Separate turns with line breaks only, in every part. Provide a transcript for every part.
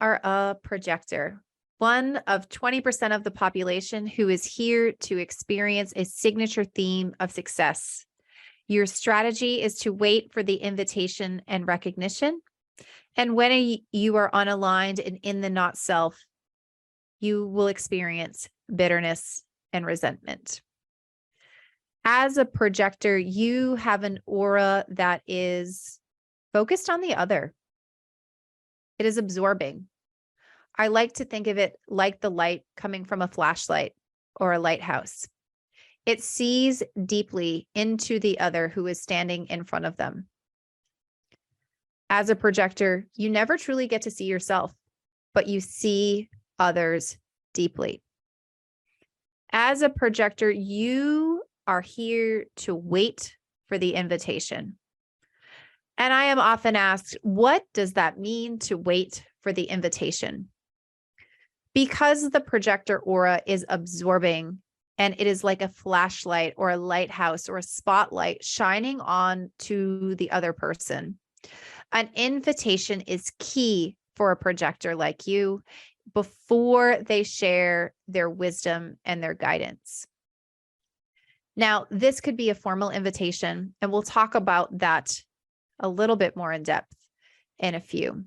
are a projector, one of 20% of the population who is here to experience a signature theme of success. Your strategy is to wait for the invitation and recognition. And when you are unaligned and in the not self, you will experience bitterness and resentment. As a projector, you have an aura that is focused on the other. It is absorbing. I like to think of it like the light coming from a flashlight or a lighthouse. It sees deeply into the other who is standing in front of them. As a projector, you never truly get to see yourself, but you see others deeply. As a projector, you are here to wait for the invitation. And I am often asked, what does that mean to wait for the invitation? Because the projector aura is absorbing, and it is like a flashlight or a lighthouse or a spotlight shining on to the other person. An invitation is key for a projector like you before they share their wisdom and their guidance. Now, this could be a formal invitation, and we'll talk about that a little bit more in depth in a few.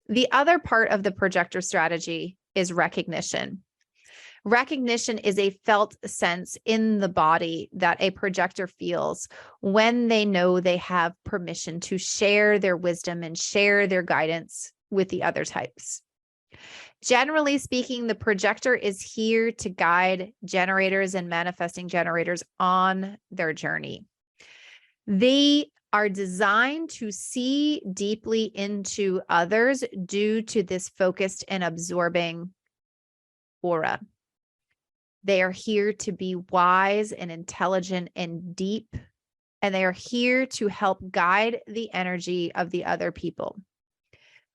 The other part of the projector strategy is recognition. Recognition is a felt sense in the body that a projector feels when they know they have permission to share their wisdom and share their guidance with the other types. Generally speaking, the projector is here to guide generators and manifesting generators on their journey. They are designed to see deeply into others due to this focused and absorbing aura. They are here to be wise and intelligent and deep, and they are here to help guide the energy of the other people.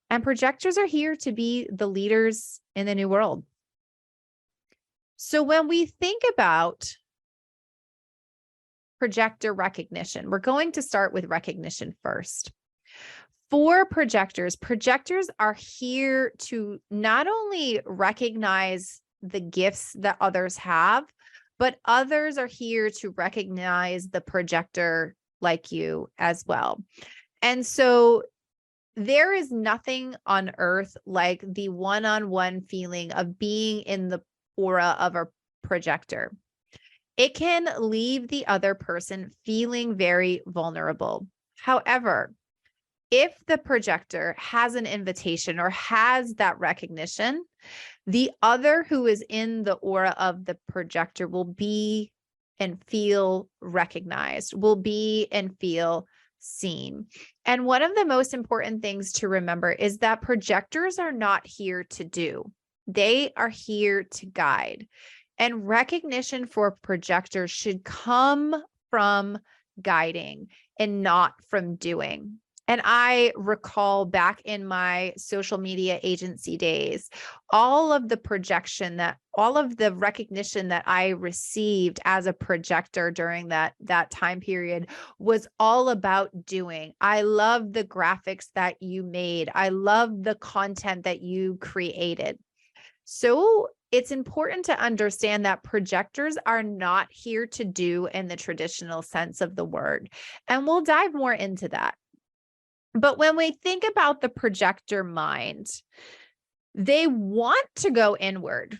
And projectors are here to be the leaders in the new world. So when we think about projector recognition, we're going to start with recognition first. For projectors, projectors are here to not only recognize the gifts that others have, but others are here to recognize the projector like you as well. And so there is nothing on earth like the one-on-one feeling of being in the aura of a projector. It can leave the other person feeling very vulnerable. However, if the projector has an invitation or has that recognition, the other who is in the aura of the projector will be and feel recognized, will be and feel seen. And one of the most important things to remember is that projectors are not here to do. They are here to guide. And recognition for projectors should come from guiding and not from doing. And I recall back in my social media agency days, all of the recognition that I received as a projector during that time period was all about doing. I love the graphics that you made. I love the content that you created. So it's important to understand that projectors are not here to do in the traditional sense of the word. And we'll dive more into that. But when we think about the projector mind, they want to go inward,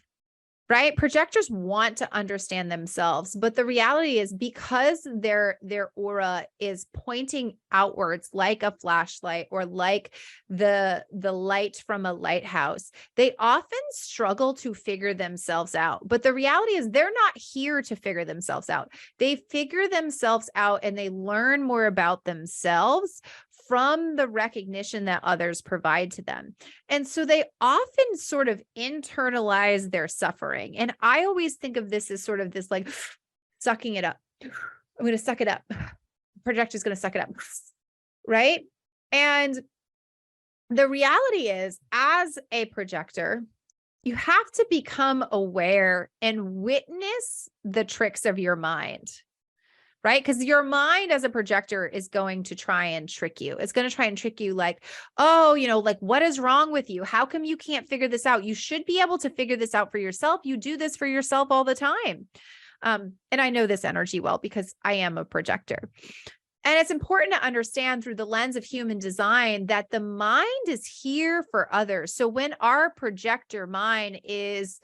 right? Projectors want to understand themselves, but the reality is because their aura is pointing outwards like a flashlight or like the light from a lighthouse, they often struggle to figure themselves out. But the reality is they're not here to figure themselves out. They figure themselves out and they learn more about themselves from the recognition that others provide to them. And so they often sort of internalize their suffering. And I always think of this as sort of this like sucking it up. I'm going to suck it up. Projector's going to suck it up. Right? And the reality is, as a projector, you have to become aware and witness the tricks of your mind. right? Because your mind as a projector is going to try and trick you. It's going to try and trick you like, oh, like, what is wrong with you? How come you can't figure this out? You should be able to figure this out for yourself. You do this for yourself all the time. And I know this energy well because I am a projector. And it's important to understand through the lens of human design that the mind is here for others. So when our projector mind is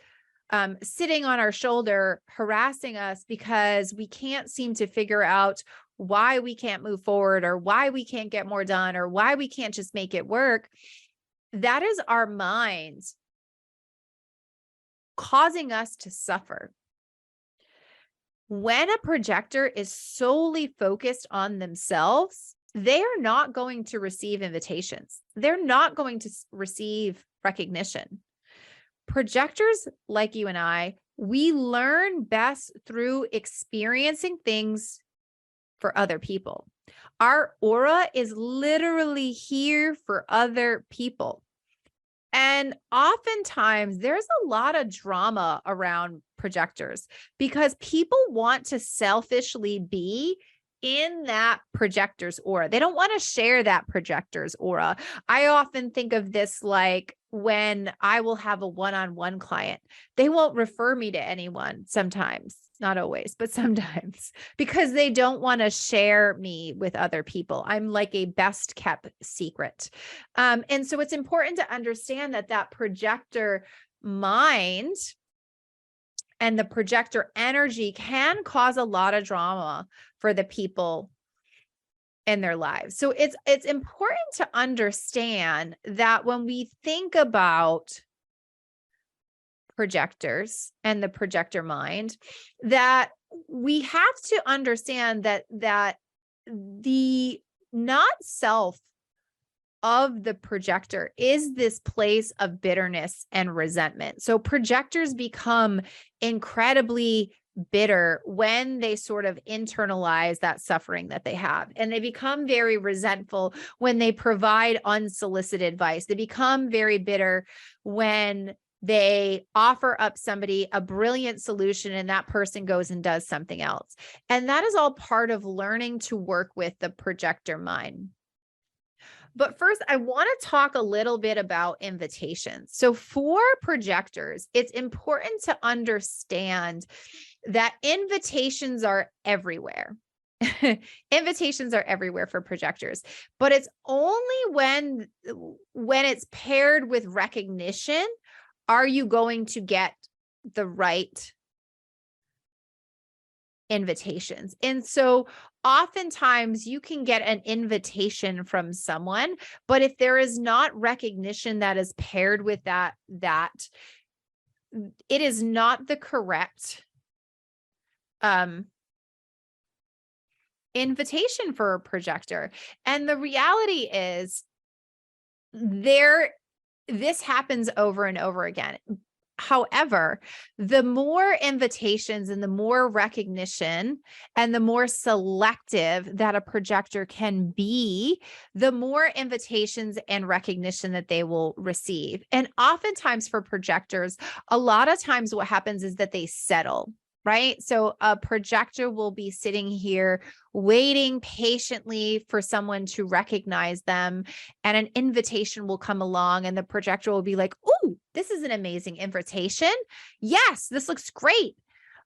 sitting on our shoulder, harassing us because we can't seem to figure out why we can't move forward or why we can't get more done or why we can't just make it work, that is our mind causing us to suffer. When a projector is solely focused on themselves, they are not going to receive invitations. They're not going to receive recognition. Projectors like you and I, we learn best through experiencing things for other people. Our aura is literally here for other people. And oftentimes there's a lot of drama around projectors because people want to selfishly be in that projector's aura. They don't want to share that projector's aura. I often think of this like when I will have a one-on-one client, they won't refer me to anyone sometimes, not always, but sometimes, because they don't want to share me with other people. I'm like a best kept secret. And so it's important to understand that that projector mind and the projector energy can cause a lot of drama for the people in their lives. So it's important to understand that when we think about projectors and the projector mind, that we have to understand that the not self of the projector is this place of bitterness and resentment. So projectors become incredibly bitter when they sort of internalize that suffering that they have. And they become very resentful when they provide unsolicited advice. They become very bitter when they offer up somebody a brilliant solution and that person goes and does something else. And that is all part of learning to work with the projector mind. But first, I want to talk a little bit about invitations. So for projectors, it's important to understand that invitations are everywhere. Invitations are everywhere for projectors, but it's only when it's paired with recognition are you going to get the right invitations. And so oftentimes you can get an invitation from someone, but if there is not recognition that is paired with that it is not the correct invitation for a projector. And the reality is this happens over and over again. However, the more invitations and the more recognition and the more selective that a projector can be, the more invitations and recognition that they will receive. And oftentimes for projectors, a lot of times what happens is that they settle. Right? So a projector will be sitting here waiting patiently for someone to recognize them, and an invitation will come along and the projector will be like, "Oh, this is an amazing invitation. Yes, this looks great."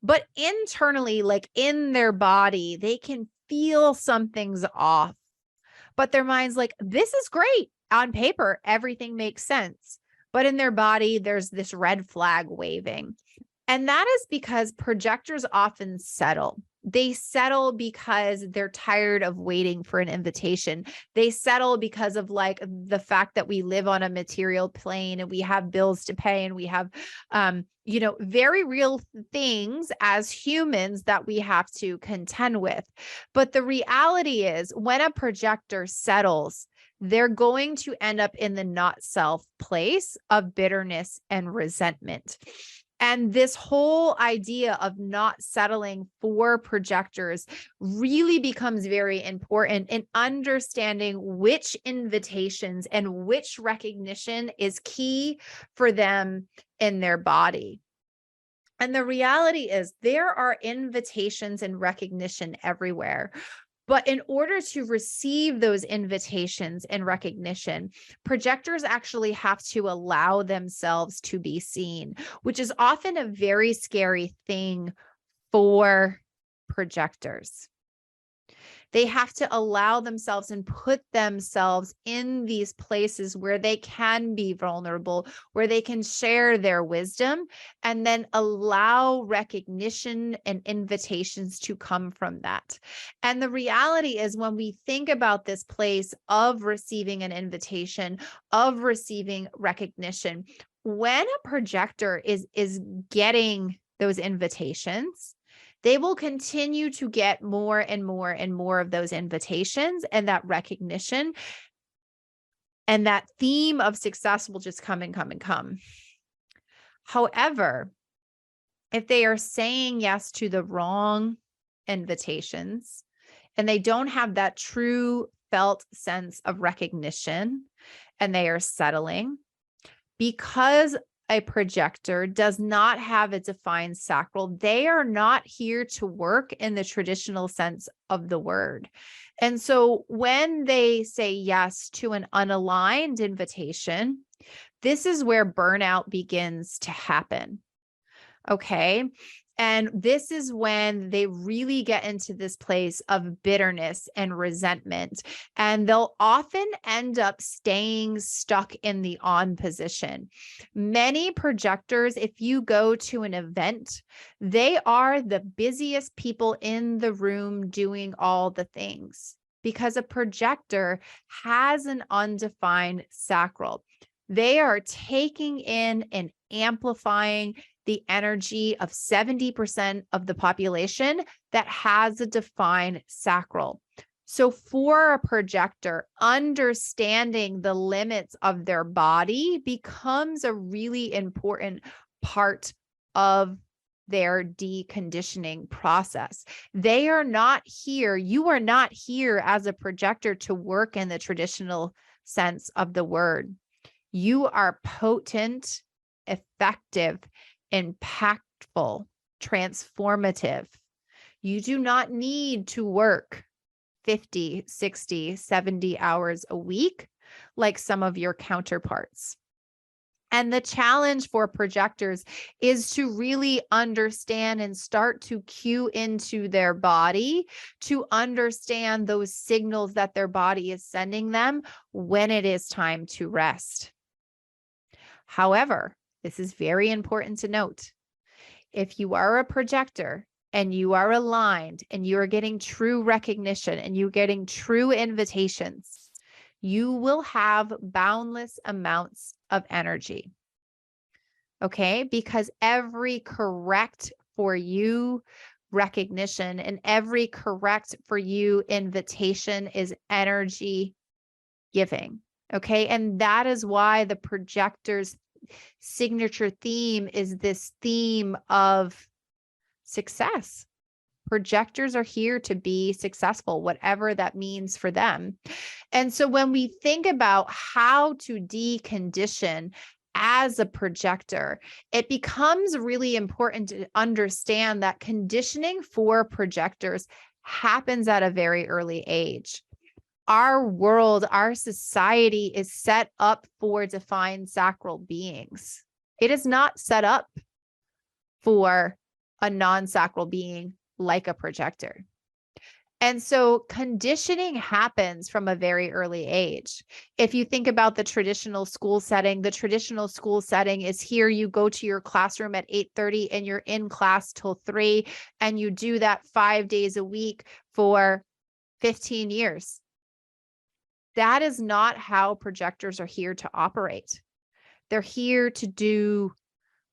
But internally, like in their body, they can feel something's off. But their mind's like, "This is great. On paper, everything makes sense." But in their body, there's this red flag waving. And that is because projectors often settle. They settle because they're tired of waiting for an invitation. They settle because of like the fact that we live on a material plane and we have bills to pay and we have, very real things as humans that we have to contend with. But the reality is when a projector settles, they're going to end up in the not self place of bitterness and resentment. And this whole idea of not settling for projectors really becomes very important in understanding which invitations and which recognition is key for them in their body. And the reality is there are invitations and recognition everywhere. But in order to receive those invitations and recognition, projectors actually have to allow themselves to be seen, which is often a very scary thing for projectors. They have to allow themselves and put themselves in these places where they can be vulnerable, where they can share their wisdom, and then allow recognition and invitations to come from that. And the reality is, when we think about this place of receiving an invitation, of receiving recognition, when a projector is getting those invitations, they will continue to get more and more and more of those invitations, and that recognition and that theme of success will just come and come and come. However, if they are saying yes to the wrong invitations and they don't have that true felt sense of recognition and they are settling, because a projector does not have a defined sacral, they are not here to work in the traditional sense of the word. And so when they say yes to an unaligned invitation, this is where burnout begins to happen. Okay. And this is when they really get into this place of bitterness and resentment. And they'll often end up staying stuck in the on position. Many projectors, if you go to an event, they are the busiest people in the room doing all the things, because a projector has an undefined sacral. They are taking in and amplifying the energy of 70% of the population that has a defined sacral. So for a projector, understanding the limits of their body becomes a really important part of their deconditioning process. They are not here. You are not here as a projector to work in the traditional sense of the word. You are potent, effective, impactful, transformative. You do not need to work 50, 60, 70 hours a week like some of your counterparts. And the challenge for projectors is to really understand and start to cue into their body to understand those signals that their body is sending them when it is time to rest. However, this is very important to note. If you are a projector and you are aligned and you are getting true recognition and you're getting true invitations, you will have boundless amounts of energy. Okay? Because every correct for you recognition and every correct for you invitation is energy giving. Okay? And that is why the projector's signature theme is this theme of success. Projectors are here to be successful, whatever that means for them. And so when we think about how to decondition as a projector, it becomes really important to understand that conditioning for projectors happens at a very early age. Our world, our society is set up for defined sacral beings. It is not set up for a non-sacral being like a projector. And so conditioning happens from a very early age. If you think about the traditional school setting is here, you go to your classroom at 8:30 and you're in class till 3, and you do that 5 days a week for 15 years. That is not how projectors are here to operate. They're here to do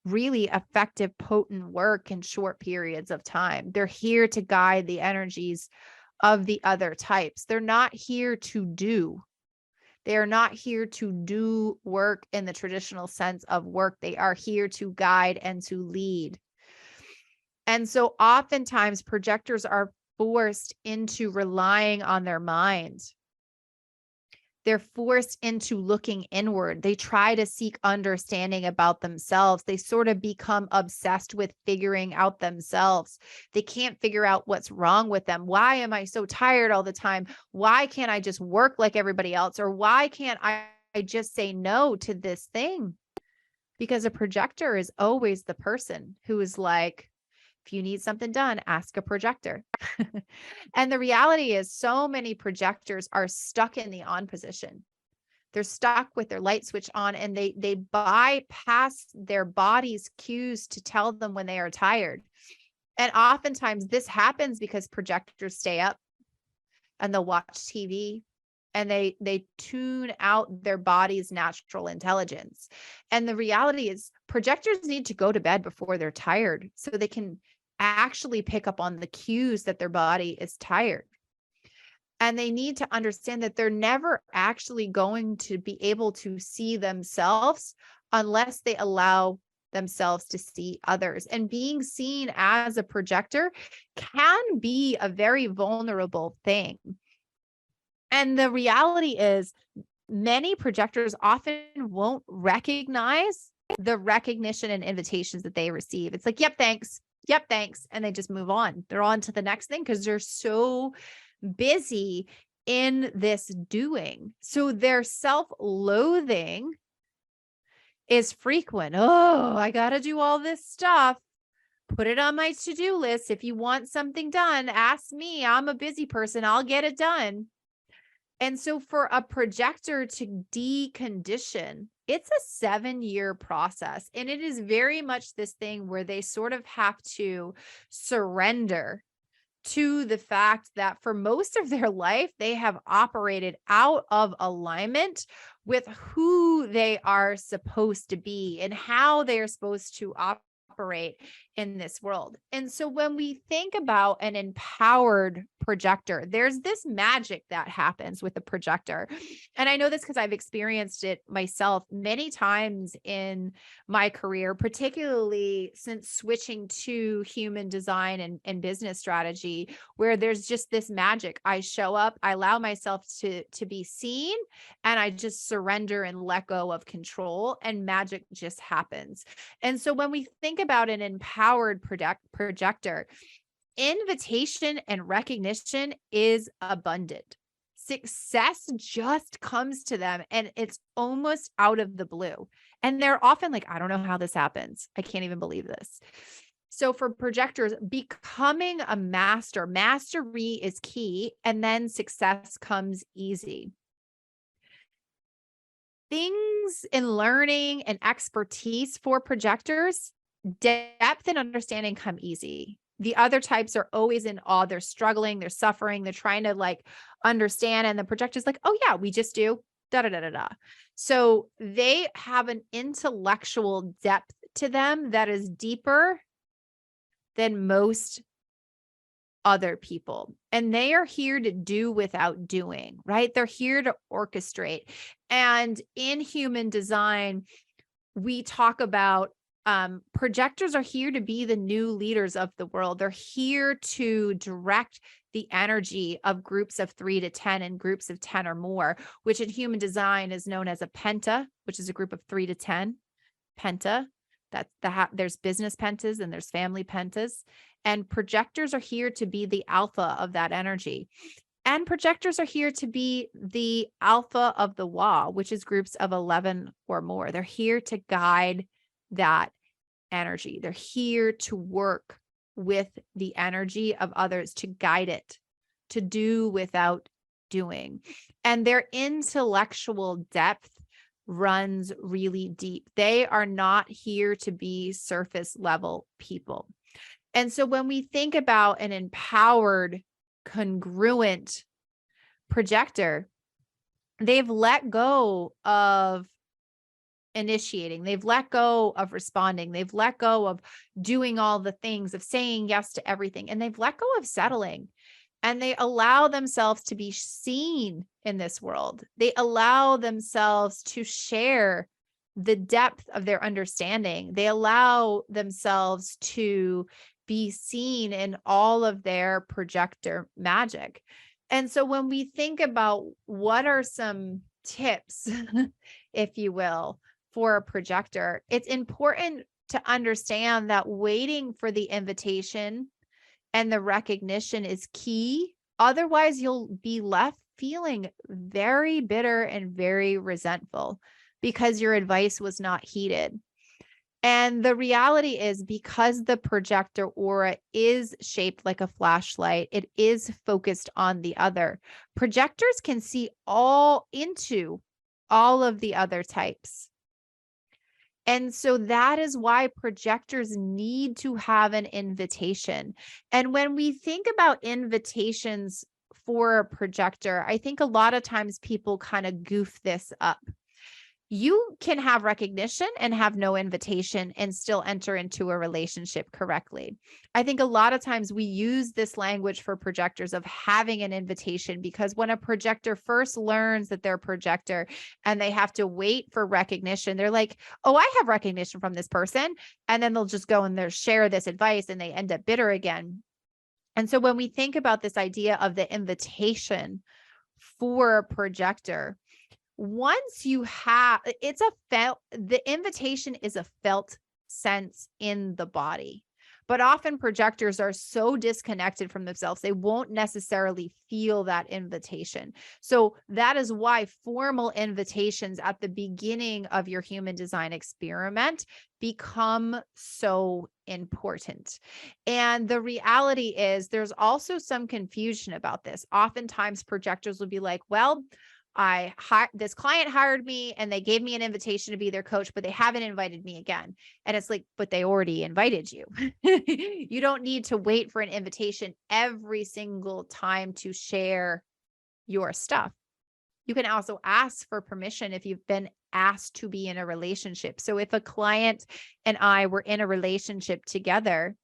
really effective, potent work in short periods of time. They're here to guide the energies of the other types. They're not here to do. They are not here to do work in the traditional sense of work. They are here to guide and to lead. And so oftentimes projectors are forced into relying on their mind. They're forced into looking inward. They try to seek understanding about themselves. They sort of become obsessed with figuring out themselves. They can't figure out what's wrong with them. Why am I so tired all the time? Why can't I just work like everybody else? Or why can't I just say no to this thing? Because a projector is always the person who is like, if you need something done, ask a projector. And the reality is, so many projectors are stuck in the on position. They're stuck with their light switch on, and they bypass their body's cues to tell them when they are tired. And oftentimes this happens because projectors stay up and they'll watch TV, and they tune out their body's natural intelligence. And the reality is, projectors need to go to bed before they're tired so they can actually pick up on the cues that their body is tired. And they need to understand that they're never actually going to be able to see themselves unless they allow themselves to see others. And being seen as a projector can be a very vulnerable thing. And the reality is, many projectors often won't recognize the recognition and invitations that they receive. It's like, yep, thanks. Yep, thanks. And they just move on. They're on to the next thing because they're so busy in this doing. So their self-loathing is frequent. Oh, I got to do all this stuff. Put it on my to-do list. If you want something done, ask me. I'm a busy person. I'll get it done. And so for a projector to decondition, it's a 7-year process. And it is very much this thing where they sort of have to surrender to the fact that for most of their life, they have operated out of alignment with who they are supposed to be and how they are supposed to operate in this world. And so when we think about an empowered projector, there's this magic that happens with a projector. And I know this because I've experienced it myself many times in my career, particularly since switching to human design and business strategy, where there's just this magic. I show up, I allow myself to be seen, and I just surrender and let go of control, and magic just happens. And so when we think about an empowered projector, invitation and recognition is abundant. Success just comes to them, and it's almost out of the blue. And they're often like, I don't know how this happens. I can't even believe this. So for projectors, becoming a mastery is key, and then success comes easy. Things in learning and expertise for projectors, depth and understanding come easy. The other types are always in awe. They're struggling, they're suffering, they're trying to like understand. And the projector's like, oh yeah, we just do da da da da da. So they have an intellectual depth to them that is deeper than most other people. And they are here to do without doing, right? They're here to orchestrate. And in human design, we talk about projectors are here to be the new leaders of the world. They're here to direct the energy of groups of 3 to 10 and groups of 10 or more, which in human design is known as a penta, which is a group of 3 to 10. Penta. There's business pentas and there's family pentas, and projectors are here to be the alpha of that energy. And projectors are here to be the alpha of the Wa, which is groups of 11 or more. They're here to guide that energy. They're here to work with the energy of others, to guide it, to do without doing. And their intellectual depth runs really deep. They are not here to be surface level people. And so when we think about an empowered, congruent projector, they've let go of initiating, they've let go of responding, they've let go of doing all the things, of saying yes to everything, and they've let go of settling. And they allow themselves to be seen in this world. They allow themselves to share the depth of their understanding. They allow themselves to be seen in all of their projector magic. And so when we think about what are some tips, if you will, for a projector, it's important to understand that waiting for the invitation and the recognition is key. Otherwise, you'll be left feeling very bitter and very resentful because your advice was not heeded. And the reality is, because the projector aura is shaped like a flashlight, it is focused on the other. Projectors can see into all of the other types. And so that is why projectors need to have an invitation. And when we think about invitations for a projector, I think a lot of times people kind of goof this up. You can have recognition and have no invitation and still enter into a relationship correctly. I think a lot of times we use this language for projectors of having an invitation, because when a projector first learns that they're a projector and they have to wait for recognition, they're like, oh, I have recognition from this person. And then they'll just go and they'll share this advice and they end up bitter again. And so when we think about this idea of the invitation for a projector, once you have, the invitation is a felt sense in the body. But often projectors are so disconnected from themselves, they won't necessarily feel that invitation. So that is why formal invitations at the beginning of your human design experiment become so important. And the reality is, there's also some confusion about this. Oftentimes projectors will be like, well, this client hired me and they gave me an invitation to be their coach, but they haven't invited me again. And it's like, but they already invited you. You don't need to wait for an invitation every single time to share your stuff. You can also ask for permission if you've been asked to be in a relationship. So if a client and I were in a relationship together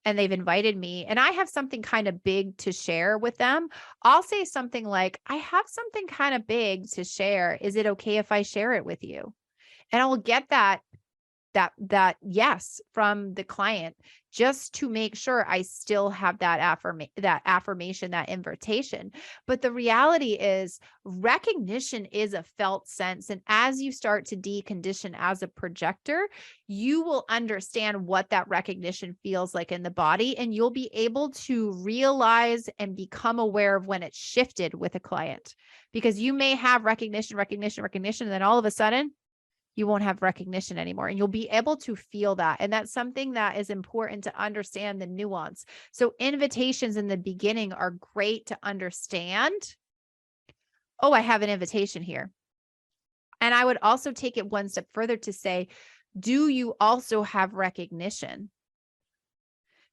and they've invited me and I have something kind of big to share with them, I'll say something like, I have something kind of big to share. Is it okay if I share it with you? And I will get that yes from the client, just to make sure I still have that affirmation, that invitation. But the reality is, recognition is a felt sense. And as you start to decondition as a projector, you will understand what that recognition feels like in the body. And you'll be able to realize and become aware of when it's shifted with a client, because you may have recognition, and then all of a sudden, you won't have recognition anymore, and you'll be able to feel that. And that's something that is important to understand, the nuance. So invitations in the beginning are great to understand. Oh, I have an invitation here. And I would also take it one step further to say, do you also have recognition?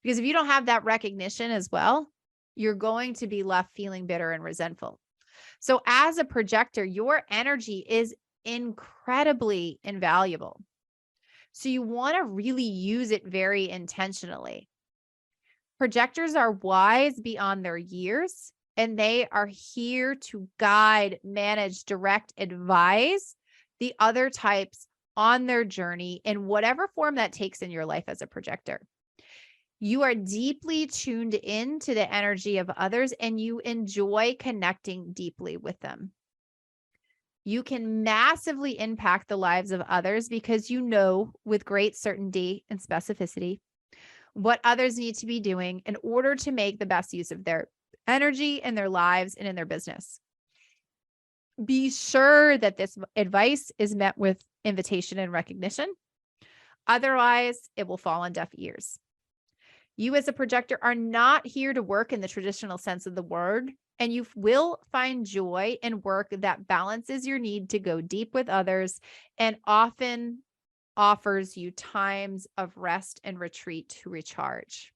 Because if you don't have that recognition as well, you're going to be left feeling bitter and resentful. So as a projector, your energy is incredibly invaluable. So you want to really use it very intentionally. Projectors are wise beyond their years, and they are here to guide, manage, direct, advise the other types on their journey in whatever form that takes in your life as a projector. You are deeply tuned into the energy of others, and you enjoy connecting deeply with them. You can massively impact the lives of others because you know with great certainty and specificity what others need to be doing in order to make the best use of their energy in their lives and in their business. Be sure that this advice is met with invitation and recognition. Otherwise, it will fall on deaf ears. You as a projector are not here to work in the traditional sense of the word, and you will find joy in work that balances your need to go deep with others and often offers you times of rest and retreat to recharge.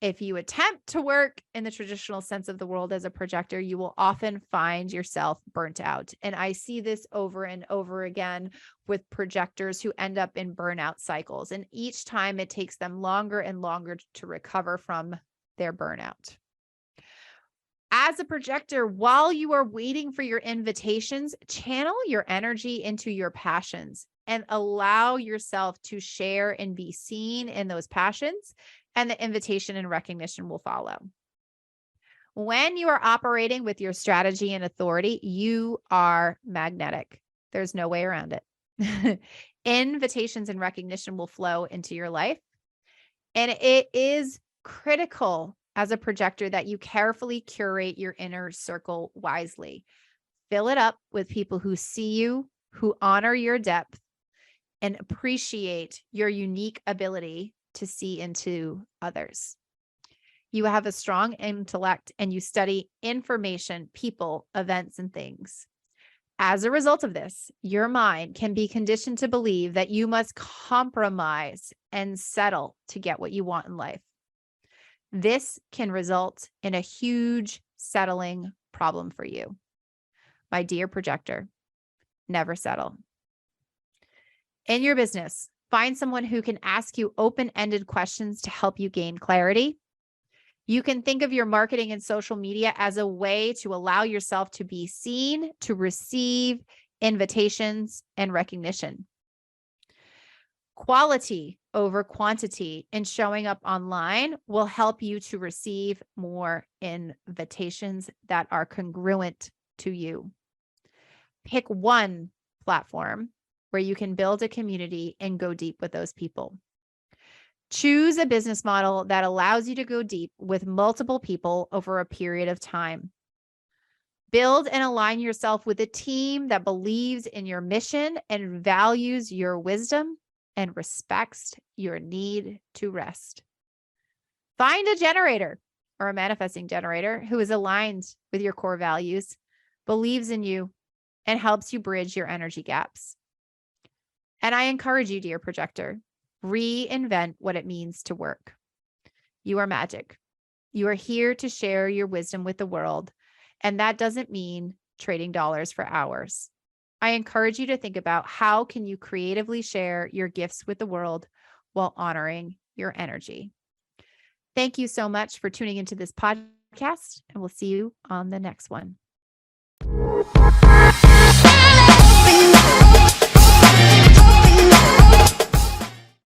If you attempt to work in the traditional sense of the world as a projector, you will often find yourself burnt out. And I see this over and over again with projectors who end up in burnout cycles. And each time it takes them longer and longer to recover from their burnout. As a projector, while you are waiting for your invitations, channel your energy into your passions and allow yourself to share and be seen in those passions, and the invitation and recognition will follow. When you are operating with your strategy and authority, you are magnetic. There's no way around it. Invitations and recognition will flow into your life. And it is critical as a projector that you carefully curate your inner circle wisely. Fill it up with people who see you, who honor your depth, and appreciate your unique ability to see into others. You have a strong intellect and you study information, people, events, and things. As a result of this, your mind can be conditioned to believe that you must compromise and settle to get what you want in life. This can result in a huge settling problem for you. My dear projector, never settle. In your business, find someone who can ask you open-ended questions to help you gain clarity. You can think of your marketing and social media as a way to allow yourself to be seen, to receive invitations and recognition. Quality over quantity in showing up online will help you to receive more invitations that are congruent to you. Pick one platform where you can build a community and go deep with those people. Choose a business model that allows you to go deep with multiple people over a period of time. Build and align yourself with a team that believes in your mission and values your wisdom and respects your need to rest. Find a generator or a manifesting generator who is aligned with your core values, believes in you, and helps you bridge your energy gaps. And I encourage you, dear projector, reinvent what it means to work. You are magic. You are here to share your wisdom with the world, and that doesn't mean trading dollars for hours. I encourage you to think about how can you creatively share your gifts with the world while honoring your energy. Thank you so much for tuning into this podcast, and we'll see you on the next one.